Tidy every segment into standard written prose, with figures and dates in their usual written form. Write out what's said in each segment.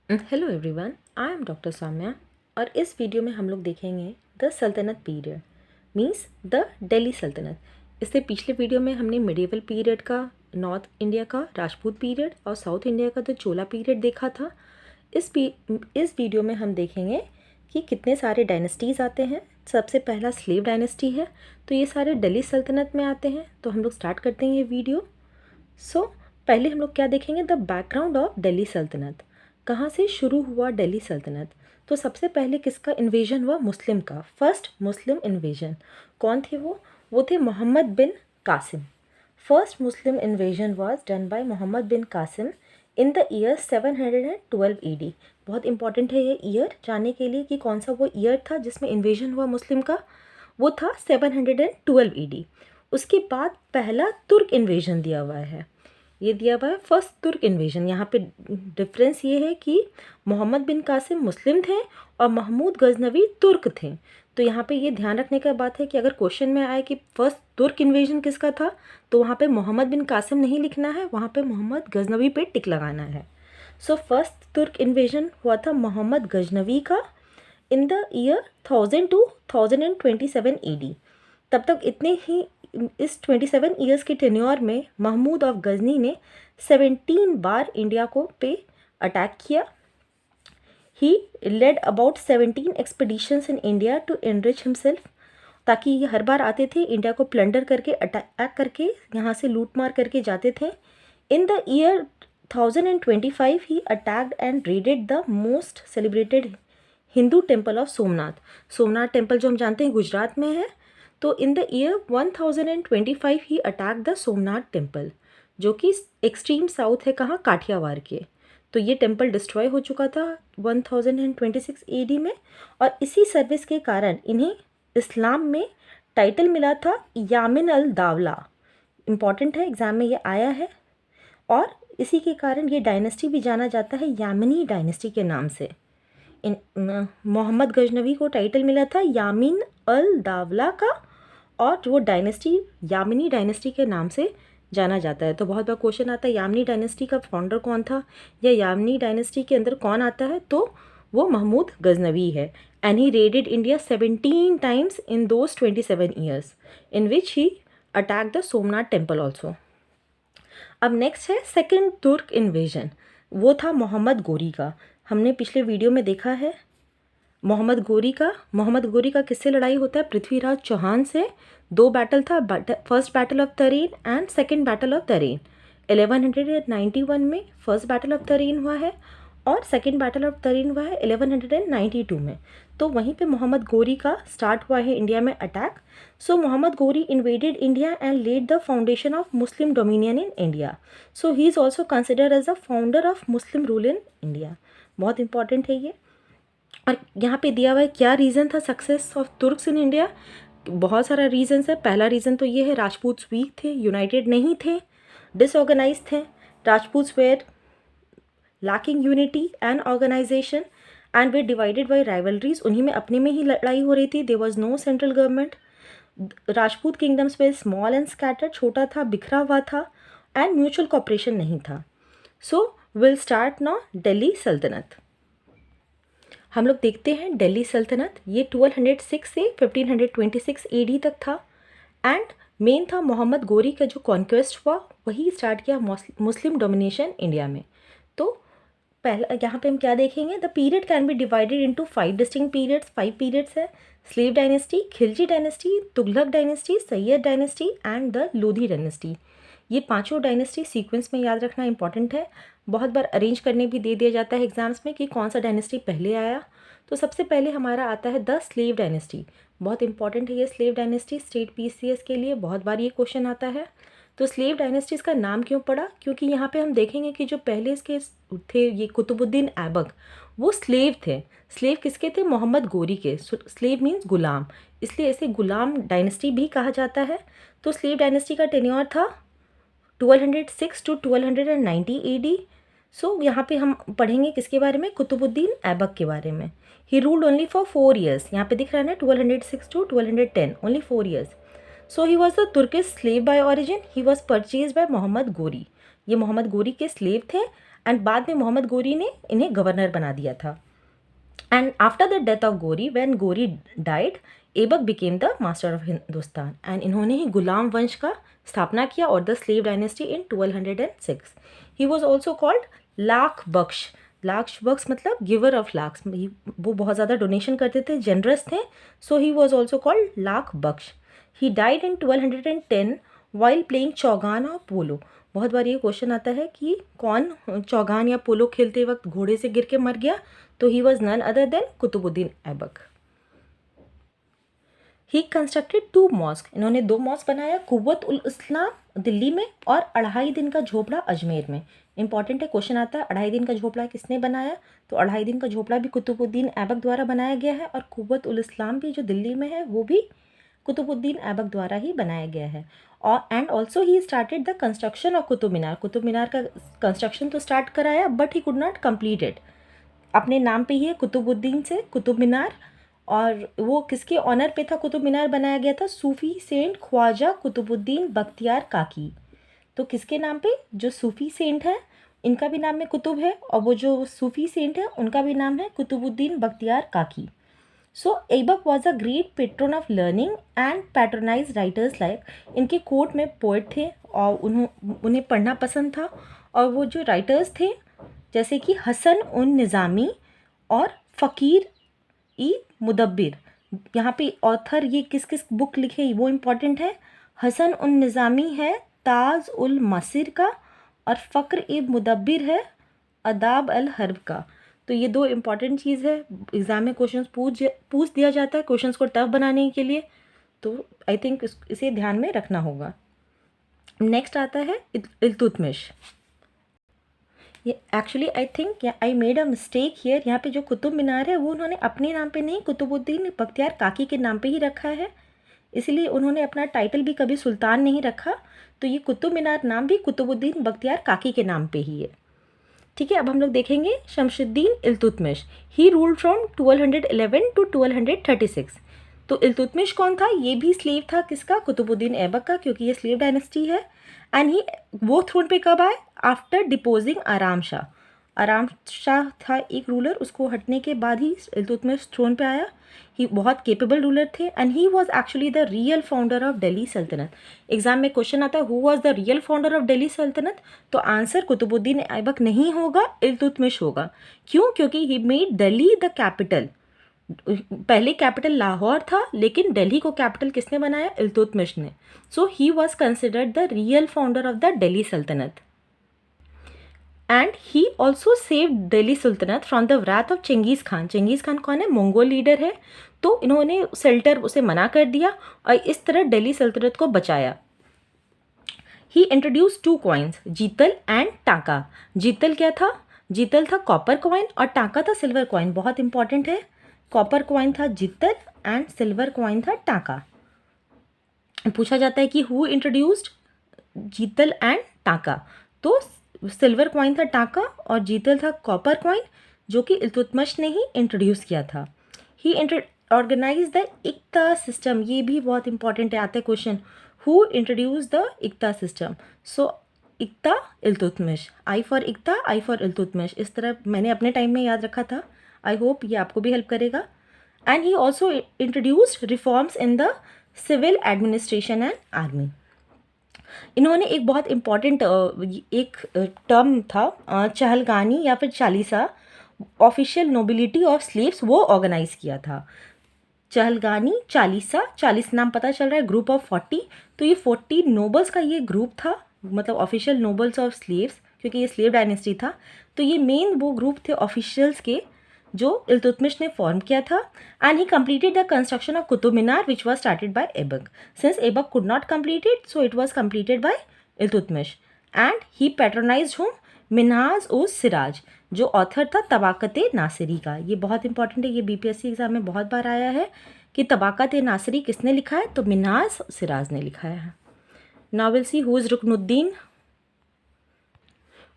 Hello everyone, I am doctor Saumya और इस video में हम लोग देखेंगे द सल्तनत पीरियड मींस द दिल्ली सल्तनत। इससे पिछले वीडियो में हमने मिडिवल पीरियड का, नॉर्थ इंडिया का राजपूत पीरियड और साउथ इंडिया का द चोला पीरियड देखा था। इस वीडियो में हम देखेंगे कि कितने सारे डायनेस्टीज़ आते हैं। सबसे पहला स्लेव डायनेस्टी है, तो ये सारे दिल्ली सल्तनत में आते हैं। तो हम लोग स्टार्ट करते हैं ये वीडियो। पहले हम लोग क्या देखेंगे, द बैकग्राउंड ऑफ दिल्ली सल्तनत। कहाँ से शुरू हुआ दिल्ली सल्तनत? तो सबसे पहले किसका इन्वेजन हुआ? मुस्लिम का। फर्स्ट मुस्लिम इन्वेजन कौन थे? वो थे Mohammad bin Qasim. First Muslim invasion was done by Mohammad bin Qasim in the year 712 AD। बहुत इंपॉर्टेंट है ये ईयर जानने के लिए कि कौन सा वो ईयर था जिसमें इन्वेजन हुआ मुस्लिम का। वो था 712 AD। उसके बाद पहला तुर्क इन्वेजन दिया हुआ है, ये दिया हुआ है फर्स्ट तुर्क इन्वेजन। यहाँ पे डिफरेंस ये है कि मोहम्मद बिन कासिम मुस्लिम थे और महमूद गजनवी तुर्क थे। तो यहाँ पे ये ध्यान रखने का बात है कि अगर क्वेश्चन में आए कि फर्स्ट तुर्क इन्वेजन किसका था, तो वहाँ पे मोहम्मद बिन कासिम नहीं लिखना है, वहाँ पे मोहम्मद गजनवी पे टिक लगाना है। फर्स्ट तुर्क इन्वेजन हुआ था मोहम्मद गजनवी का इन द ईयर 1000 to 1027 AD। तब तक इतने ही, इस 27 ईयर्स के टेन्योर में महमूद ऑफ गजनी ने 17 बार इंडिया को पे अटैक किया। He led about 17 expeditions in India to enrich himself, ताकि ये हर बार आते थे इंडिया को प्लंडर करके, अटैक करके, यहाँ से लूट मार करके जाते थे। In the year 1025 he attacked and raided the most celebrated Hindu temple of Somnath. Somnath temple जो हम जानते हैं गुजरात में है। तो in the year 1025 he attack the Somnath temple, जो कि एक्सट्रीम साउथ है, कहाँ? काठियावाड़ के। तो ये टेम्पल डिस्ट्रॉय हो चुका था 1026 AD में। और इसी सर्विस के कारण इन्हें इस्लाम में टाइटल मिला था यामिन अल दावला। इम्पॉर्टेंट है, एग्ज़ाम में ये आया है। और इसी के कारण ये डायनेस्टी भी जाना जाता है यामिनी डायनेस्टी के नाम से। मोहम्मद गजनवी को टाइटल मिला था यामिन अल दावला का, और वो डायनेस्टी यामिनी डायनेस्टी के नाम से जाना जाता है। तो बहुत बार क्वेश्चन आता है यामिनी डायनेस्टी का फाउंडर कौन था, या यामिनी डायनेस्टी के अंदर कौन आता है, तो वो महमूद गजनवी है। And he raided India 17 times in those 27 years in which he attack the Somnath temple also. अब नेक्स्ट है सेकेंड तुर्क इन्वेजन, वो था मोहम्मद गोरी का। हमने पिछले वीडियो में देखा है मोहम्मद गोरी का किससे लड़ाई होता है? पृथ्वीराज चौहान से। दो बैटल था, फर्स्ट बैटल ऑफ तरीन एंड सेकेंड बैटल ऑफ तरीन। 1191 में फर्स्ट बैटल ऑफ तरीन हुआ है और सेकेंड बैटल ऑफ तरीन हुआ है 1192 में। तो वहीं पे मोहम्मद गोरी का स्टार्ट हुआ है इंडिया में attack. Mohammad Ghori invaded India and led the foundation of Muslim dominion in India. He is also considered as the founder of Muslim rule in India. बहुत इंपॉर्टेंट है ये। और यहाँ पे दिया हुआ है क्या रीज़न था success of Turks in India. बहुत सारा रीजन्स है। पहला रीज़न तो ये है, राजपूत्स वीक थे, यूनाइटेड नहीं थे, डिसऑर्गेनाइज थे। Rajputs were lacking unity and organisation and वे डिवाइडेड बाई राइवलरीज। उन्हीं में अपने में ही लड़ाई हो रही थी। There was no central government. Rajput kingdoms में स्मॉल एंड स्कैटर्ड, छोटा था, बिखरा हुआ था, एंड म्यूचुअल कॉपरेशन नहीं था। विल स्टार्ट नाउ दिल्ली सल्तनत। हम लोग देखते हैं दिल्ली सल्तनत। ये 1206 से 1526 AD तक था। एंड मेन था मोहम्मद गोरी का जो कॉन्क्वेस्ट हुआ, वही स्टार्ट किया मुस्लिम डोमिनेशन इंडिया में। तो पहला यहाँ पे हम क्या देखेंगे, the period can be divided into 5 distinct periods. 5 periods है, slave dynasty, Khilji dynasty, Tughlaq dynasty, Sayyid dynasty and the Lodi dynasty. ये पांचों डायनेस्टी सीक्वेंस में याद रखना इंपॉर्टेंट है। बहुत बार अरेंज करने भी दे दिया जाता है एग्जाम्स में कि कौन सा डायनेस्टी पहले आया। तो सबसे पहले हमारा आता है द स्लेव डायनेस्टी। बहुत इंपॉर्टेंट है ये स्लेव डायनेस्टी, स्टेट PCS के लिए बहुत बार ये क्वेश्चन आता है। तो स्लेव डायनेस्टी का नाम क्यों पड़ा? क्योंकि यहाँ पे हम देखेंगे कि जो पहले इसके थे ये कुतुबुद्दीन ऐबक, वो स्लेव थे। स्लेव किसके थे? मोहम्मद गोरी के। स्लेव मीन्स गुलाम, इसलिए इसे गुलाम डायनेस्टी भी कहा जाता है। तो स्लेव डायनेस्टी का टेन्योर था 1206 to 1290 AD। यहाँ पे हम पढ़ेंगे किसके बारे में? कुतुबुद्दीन ऐबक के बारे में। He ruled only for 4 years। यहाँ पे दिख रहा है ना 1206 to 1210, only 4 years। He was the Turkish slave by origin. He was purchase by Mohammad Ghori. ये मोहम्मद गोरी के स्लेव थे एंड बाद में मोहम्मद गोरी ने इन्हें गवर्नर बना दिया था. And after the death of Ghori, when Ghori died, Aibak became the master of Hindustan. And इन्होंने ही गुलाम वंश का स्थापना किया और the slave dynasty in 1206. He was also called Lakh Bakhsh. Lakh Bakhsh मतलब गिवर ऑफ लाख्स. वो बहुत ज़्यादा डोनेशन करते थे, जनरस थे, so he was also called Lakh Bakhsh. He died in 1210 while playing chaugan और पोलो. बहुत बार ये क्वेश्चन आता है कि कौन चौगान या पोलो खेलते वक्त घोड़े से गिर के मर गया, तो he was none other than Qutbuddin Aibak. He constructed 2 mosque. इन्होंने 2 मॉस्क बनाया, कुव्वत उल इस्लाम दिल्ली में और 2.5 दिन का झोपड़ा अजमेर में. इंपॉर्टेंट है, क्वेश्चन आता है 2.5 दिन का झोपड़ा किसने बनाया, तो 2.5 दिन का झोपड़ा भी कुतुबुद्दीन ऐबक द्वारा बनाया गया है, और कुव्वत उल इस्लाम भी जो दिल्ली में है वो भी कुतुबुद्दीन ऐबक द्वारा ही बनाया गया है. और and also he started the construction of Qutub Minar. Qutub Minar का कंस्ट्रक्शन तो स्टार्ट कराया, but he could not complete it. अपने नाम पे ही है कुतुबुद्दीन से कुतुब मीनार, और वो किसके ऑनर पे था कुतुब मीनार बनाया गया था, सूफ़ी सेंट ख्वाजा कुतुबुद्दीन बख्तियार काकी. तो किसके नाम पे, जो सूफ़ी सेंट है इनका भी नाम में कुतुब है, और वो जो सूफ़ी सेंट है उनका भी नाम है Qutbuddin Bakhtiyar Kaki. So Aibak was a great patron of learning and patronise writers like. इनके कोर्ट में पोइट थे और उन्हें पढ़ना पसंद था, और वो जो राइटर्स थे जैसे कि हसन उन निज़ामी और फ़कीर ई मुदब्बिर. यहाँ पे ऑथर ये किस किस बुक लिखे वो इम्पॉर्टेंट है. हसन उन निज़ामी है ताज उल मसिर का, और फ़क्र ई मुदब्बिर है अदाब अल हर्ब का. तो ये 2 इम्पॉर्टेंट चीज़ है, एग्ज़ाम में क्वेश्चन पूछ दिया जाता है क्वेश्चंस को टफ बनाने के लिए, तो आई थिंक इसे ध्यान में रखना होगा. नेक्स्ट आता है इल्तुतमिश. ये actually I think I made a mistake here. यहाँ पे जो कुतुब मीनार है वो उन्होंने अपने नाम पे नहीं, कुतुबुद्दीन बख्तियार काकी के नाम पे ही रखा है, इसलिए उन्होंने अपना टाइटल भी कभी सुल्तान नहीं रखा. तो ये कुतुब मीनार नाम भी कुतुबुद्दीन बख्तियार काकी के नाम पे ही है. ठीक है, अब हम लोग देखेंगे Shamsuddin Iltutmish. He ruled from 1211 to 1236. तो इल्तुतमिश कौन था, ये भी स्लेव था किसका, कुतुबुद्दीन ऐबक का, क्योंकि ये स्लेव डायनेस्टी है. एंड ही वो थ्रोन पे कब आए, आफ्टर डिपोजिंग आराम शाह. आराम शाह था एक रूलर, उसको हटने के बाद ही इल्तुतमिश थ्रोन पे आया. ही बहुत केपेबल रूलर थे, and he was actually the real founder of Delhi सल्तनत. एग्जाम में क्वेश्चन आता है who was the real founder of Delhi सल्तनत, तो आंसर कुतुबुद्दीन ऐबक नहीं होगा, इल्तुतमिश होगा. क्यों, क्योंकि he made Delhi the capital. पहले कैपिटल लाहौर था, लेकिन दिल्ली को कैपिटल किसने बनाया, इल्तुतमिश ने. So he was considered the real founder of the Delhi Sultanate. And he also save Delhi Sultanate from the wrath of Genghis Khan. Genghis Khan कौन है, मंगोल लीडर है, तो इन्होंने सेल्टर उसे मना कर दिया और इस तरह दिल्ली सल्तनत को बचाया. ही इंट्रोड्यूस 2 कॉइन्स, जीतल एंड टाका. जीतल क्या था, जीतल था कॉपर कॉइन और टाका था सिल्वर कॉइन. बहुत इंपॉर्टेंट है, कॉपर कॉइन था जीतल एंड सिल्वर कॉइन था टाका. पूछा जाता है कि हु इंट्रोड्यूस्ड जीतल एंड टाका, तो सिल्वर कॉइन था टाका और जीतल था कॉपर कॉइन, जो कि इल्तुतमिश ने ही इंट्रोड्यूस किया था. He organise the iqta system. ये भी बहुत इंपॉर्टेंट है, आता है question, who introduce the iqta system. So iqta Iltutmish, I for iqta, I for Iltutmish. इस तरह मैंने अपने टाइम में याद रखा था, आई होप ये आपको भी हेल्प करेगा. And he also introduced reforms in the civil administration and army. इन्होंने एक बहुत इम्पॉर्टेंट एक टर्म था चहलगानी या फिर Chalisa, official nobility of slaves, वो ऑर्गेनाइज किया था. चहलगानी चालीसा, 40 नाम पता चल रहा है, ग्रुप ऑफ 40. तो ये 40 नोबल्स का ये ग्रुप था, मतलब ऑफिशियल नोबल्स ऑफ स्लेव्स, क्योंकि ये स्लेव डायनेस्टी था. तो ये मेन वो ग्रुप थे ऑफिशियल्स के जो इल्तुतमिश ने फॉर्म किया था. And he completed the construction of Qutub Minar which was started by Aibak. Since Aibak could not complete it, so it was completed by Iltutmish. And he patronised whom Minhaj उस सिराज, जो ऑथर था तबाकत नासिरी का. ये बहुत इंपॉर्टेंट है, ये बीपीएससी एग्जाम में बहुत बार आया है कि तबाकत नासिरी किसने लिखा है, तो मिन्हाज सिराज ने लिखा है. Now will see who is Ruknuddin.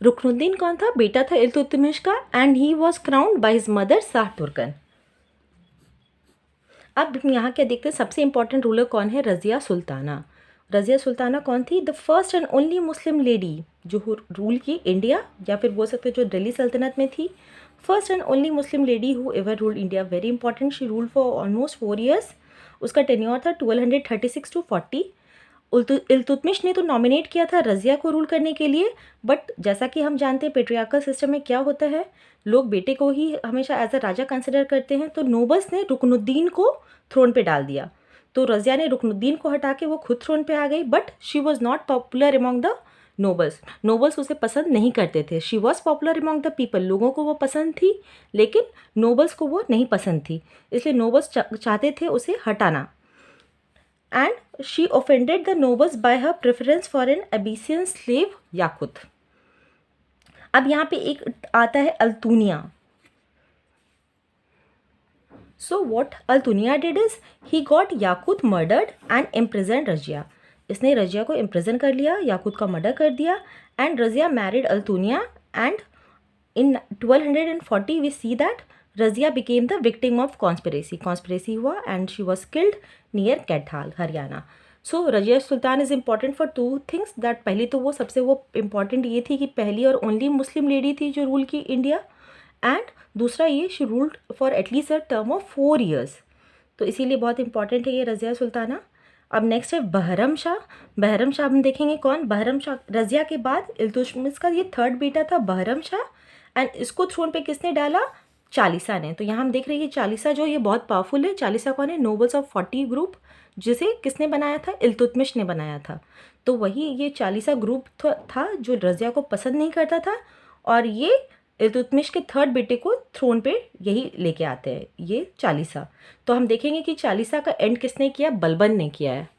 Ruknuddin कौन था, बेटा था इल्तुतमिश का, and he was crowned by his mother Shah Turkan. अब हम यहाँ क्या देखते हैं, सबसे इंपॉर्टेंट रूलर कौन है, रज़िया सुल्ताना. रज़िया सुल्ताना कौन थी? The first and only Muslim lady जो रूल की इंडिया, या फिर बोल सकते जो दिल्ली सल्तनत में थी. First and only Muslim lady who ever ruled India. Very important. She ruled for almost 4 years. उसका टेन्योर था 1236 to 40. इल्तुतमिश ने तो नॉमिनेट किया था रज़िया को रूल करने के लिए, बट जैसा कि हम जानते हैं पेट्रियार्कल सिस्टम में क्या होता है, लोग बेटे को ही हमेशा एज अ राजा कंसिडर करते हैं. तो नोबल्स ने रुकनुद्दीन को थ्रोन पे डाल दिया. तो रज़िया ने रुकनुद्दीन को हटा के वो खुद थ्रोन पे आ गई, but she was not popular among the nobles उसे पसंद नहीं करते थे. She was popular among the people. लोगों को वो पसंद थी, लेकिन नोबल्स को वो नहीं पसंद थी, इसलिए नोबल्स चाहते थे उसे हटाना. And she offended the nobles by her preference for an Abyssinian slave Yakut. अब यहाँ पे एक आता है Altunia. So what Altunia did is he got Yakut murdered and imprison Razia. इसने रजिया को इम्प्रिजन कर लिया, याकुत का मर्डर कर दिया. And Razia married Altunia and in 1240 we see that Razia became the victim of conspiracy हुआ and she was killed near Kaithal, Haryana. So Razia Sultan is important for 2 things. That पहली तो वो सबसे वो इम्पॉर्टेंट ये थी कि पहली और ओनली मुस्लिम लेडी थी जो रूल की इंडिया, एंड दूसरा ये she ruled for at least a term of 4 years. तो इसीलिए बहुत इंपॉर्टेंट है ये रजिया सुल्ताना. अब नेक्स्ट है बहरम शाह. बहरम शाह हम देखेंगे कौन. बहरम शाह रजिया के बाद इल्तुतमिश का ये थर्ड बेटा था बहरम शाह, एंड इसको थ्रोन पे किसने डाला? चालीसा ने. तो यहाँ हम देख रहे हैं कि चालीसा जो ये बहुत पावरफुल है. चालीसा कौन है? नोबल्स ऑफ 40 ग्रुप, जिसे किसने बनाया था? इल्तुतमिश ने बनाया था. तो वही ये चालीसा ग्रुप था जो रजिया को पसंद नहीं करता था, और ये इल्तुतमिश के थर्ड बेटे को थ्रोन पे यही लेके आते हैं ये चालीसा. तो हम देखेंगे कि चालीसा का एंड किसने किया? बलबन ने किया है.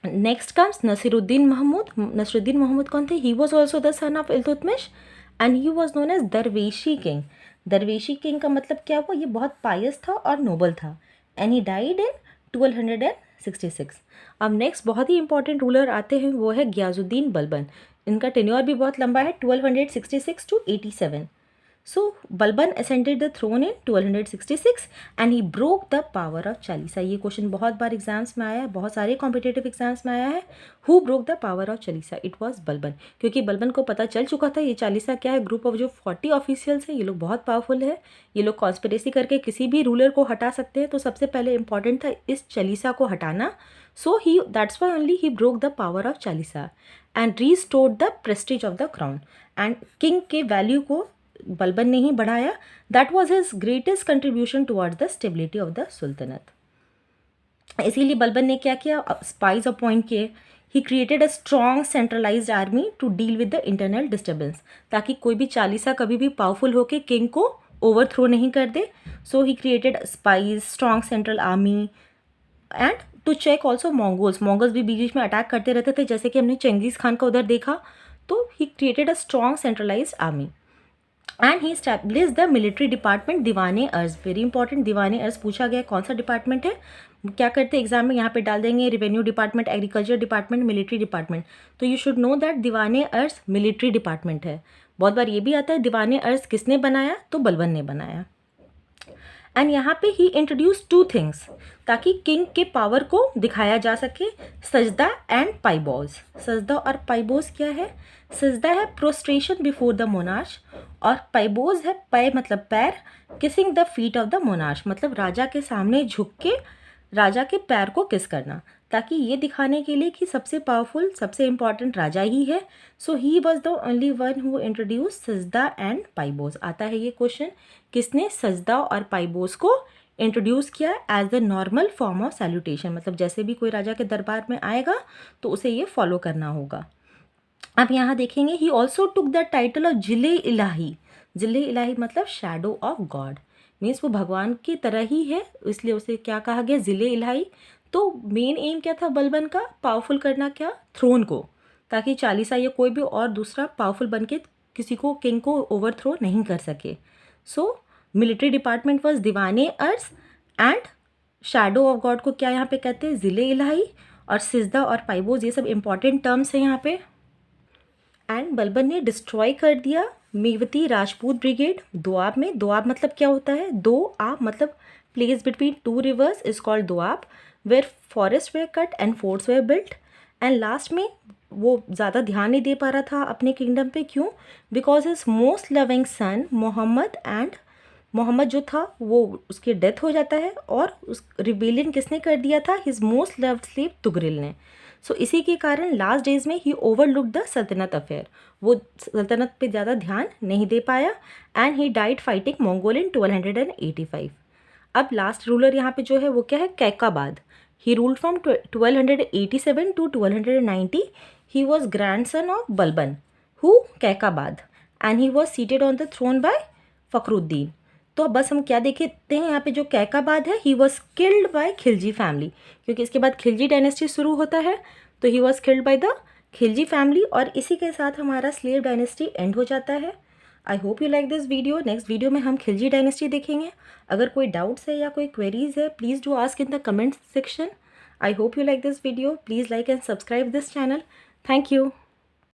Next comes Nasiruddin Mahmud. नसीरुद्दीन महमूद कौन थे? He was also the son of Iltutmish and he was known as darveshi king. Darveshi king का मतलब क्या हुआ? ये बहुत पायस था और नोबल था. एंड ही डाइड इन 1266. अब नेक्स्ट बहुत ही इंपॉर्टेंट रूलर आते हैं, वो है गियाजुद्दीन बलबन. इनका टेन्योर भी बहुत लंबा है, 1266 to 87. So Balban ascended the throne in 1266 and he broke the power of Chalisa. ये क्वेश्चन बहुत बार एग्जाम्स में आया है, बहुत सारे कॉम्पिटेटिव एग्जाम्स में आया है. Who broke the power of Chalisa? It was Balban. क्योंकि बलबन को पता चल चुका था ये चालीसा क्या है. ग्रुप ऑफ जो 40 ऑफिशियल्स हैं ये लोग बहुत पावरफुल है, ये लोग कॉन्स्पिरेसी करके किसी भी रूलर को हटा सकते हैं. तो सबसे पहले इंपॉर्टेंट था इस चालीसा को हटाना. So he that's why only he broke the power of Chalisa and restored the prestige of the crown. And king के वैल्यू को बलबन ने ही बढ़ाया. That was his greatest contribution towards the stability of the Sultanate. इसीलिए बलबन ने क्या किया? स्पाइस अपॉइंट किए. He created a strong centralised army to deal with the internal disturbance, ताकि कोई भी चालीसा कभी भी पावरफुल होकर किंग को ओवरथ्रो नहीं कर दे. So he created spies, strong central army and to check also Mongols भी बीच में अटैक करते रहते थे, जैसे कि हमने चंगेज़ खान का उधर देखा. तो ही created a strong centralised army and he establish the military department दीवाने अर्ज. Very important. दीवाने अर्ज पूछा गया कौन सा डिपार्टमेंट है, क्या करते हैं एग्जाम में, यहाँ पे डाल देंगे revenue department, agriculture department, military department. तो यू शुड नो दैट दीवाने अर्ज मिलिट्री डिपार्टमेंट है. बहुत बार ये भी आता है दीवाने अर्ज किसने बनाया? तो बलबन ने बनाया. एंड यहाँ पे ही इंट्रोड्यूस 2 थिंग्स ताकि किंग के पावर को दिखाया जा सके. सजदा एंड पाइबोज. सजदा और पाइबोज क्या है? सजदा है प्रोस्ट्रेशन बिफोर द मोनार्च, और पाइबोज है पाय मतलब पैर, kissing the feet of the monarch मतलब राजा के सामने झुक के राजा के पैर को किस करना, ताकि ये दिखाने के लिए कि सबसे पावरफुल सबसे इम्पॉर्टेंट राजा ही है. So he was the only one who introduce sajda and paibos. आता है ये क्वेश्चन, किसने सजदा और पाइबोज को इंट्रोड्यूस किया as the normal form of salutation. मतलब जैसे भी कोई राजा के दरबार में आएगा तो उसे ये फॉलो करना होगा. अब यहाँ देखेंगे he also took the title of जिले इलाही. जिले इलाही मतलब शैडो ऑफ गॉड, मीन्स वो भगवान की तरह ही है, इसलिए उसे क्या कहा गया? जिले इलाही. तो मेन एम क्या था बलबन का? पावरफुल करना क्या? थ्रोन को, ताकि चालीसा या कोई भी और दूसरा पावरफुल बन के किसी को किंग को ओवरथ्रो नहीं कर सके. सो मिलिट्री डिपार्टमेंट वॉज दीवाने अर्ज एंड शैडो ऑफ गॉड को क्या यहाँ पे कहते हैं? जिले इलाही. और सिजदा और पाइबोज ये सब इंपॉर्टेंट टर्म्स हैं यहाँ पे. एंड बलबन ने डिस्ट्रॉय कर दिया मेवती राजपूत ब्रिगेड दोआब में. दोआब मतलब क्या होता है? दो आब मतलब placed between two rivers is called Doab, where forests were cut and forts were built. And last में वो ज़्यादा ध्यान नहीं दे पा रहा था अपने किंगडम पे, क्यों? Because his most loving son Mohammad जो था वो उसकी डेथ हो जाता है, और उस रिबेलियन किसने कर दिया था? His most loved slave Tughril ने. सो इसी के कारण लास्ट डेज में he overlook the Sultanate affair, वो सल्तनत पे ज़्यादा ध्यान नहीं दे पाया, and he died fighting Mongol in 1285. अब लास्ट रूलर यहाँ पे जो है वो क्या है? Qaiqabad. He ruled from 1287 to 1290. He was grandson of Balban, who Kaikabad, and he was seated on the throne by Fakhruddin. तो बस हम क्या देखते हैं यहाँ पे, जो कैकाबाद है, he was killed by Khilji family, क्योंकि इसके बाद खिलजी डायनेस्टी शुरू होता है, तो he was killed by the Khilji family, और इसी के साथ हमारा स्लेव डायनेस्टी एंड हो जाता है. I hope you like this video. Next video में हम खिलजी डायनेस्टी देखेंगे. अगर कोई डाउट्स है या कोई क्वेरीज है, please do ask in the comment section. I hope you like this video. Please like and subscribe this channel. Thank you.